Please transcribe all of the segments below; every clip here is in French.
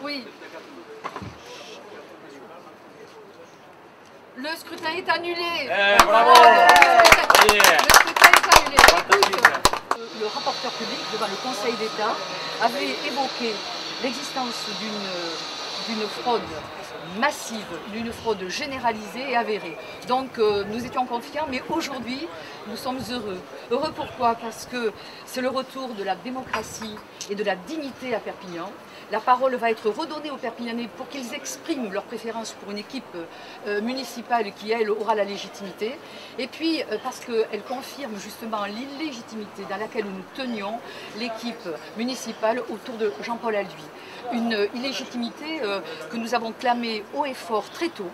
Oui. Le scrutin est annulé. Bravo. Le scrutin est annulé. Écoute, le rapporteur public devant le Conseil d'État avait évoqué l'existence d'une fraude massive, d'une fraude généralisée et avérée. Donc nous étions confiants, mais aujourd'hui nous sommes heureux. Heureux pourquoi? Parce que c'est le retour de la démocratie et de la dignité à Perpignan. La parole va être redonnée aux Perpignanais pour qu'ils expriment leur préférence pour une équipe municipale qui, elle, aura la légitimité. Et puis parce qu'elle confirme justement l'illégitimité dans laquelle nous tenions l'équipe municipale autour de Jean-Paul Alduy. Une illégitimité que nous avons clamée haut et fort très tôt,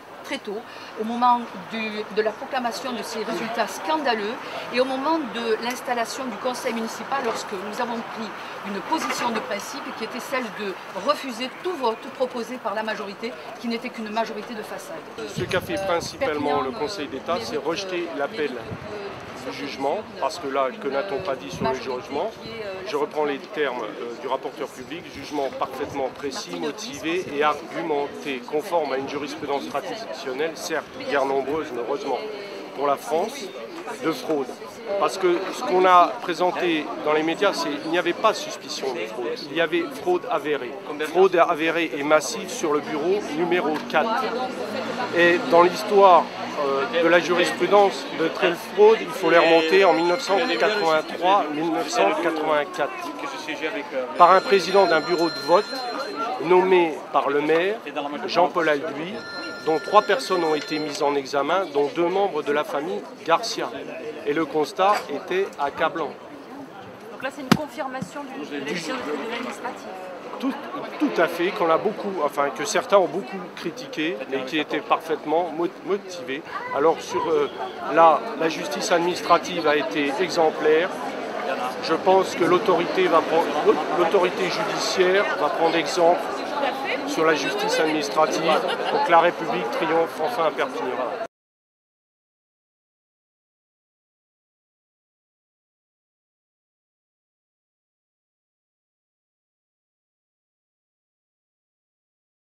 au moment de la proclamation de ces résultats scandaleux et au moment de l'installation du conseil municipal, lorsque nous avons pris une position de principe qui était celle de refuser tout vote proposé par la majorité, qui n'était qu'une majorité de façade. Ce qu'a fait principalement le Conseil d'État, c'est rejeter l'appel du jugement, parce que là, que n'a-t-on pas dit sur le jugement? Je reprends les termes du rapporteur public, jugement parfaitement précis, motivé et argumenté, conforme à une jurisprudence traditionnelle, certes guère nombreuse, mais heureusement pour la France, de fraude. Parce que ce qu'on a présenté dans les médias, c'est qu'il n'y avait pas suspicion de fraude, il y avait fraude avérée. Fraude avérée et massive sur le bureau numéro 4. Et dans l'histoire de la jurisprudence de telle fraude, il faut les remonter en 1983-1984. Par un président d'un bureau de vote nommé par le maire, Jean-Paul Alduy, dont 3 personnes ont été mises en examen, dont 2 membres de la famille Garcia. Et le constat était accablant. Donc là, c'est une confirmation de l'élection du tribunal administratif. Tout à fait, qu'on a beaucoup, enfin que certains ont beaucoup critiqué et qui étaient parfaitement motivés. Alors sur là, la justice administrative a été exemplaire. Je pense que l'autorité judiciaire va prendre exemple sur la justice administrative pour que la République triomphe enfin à Perpignan.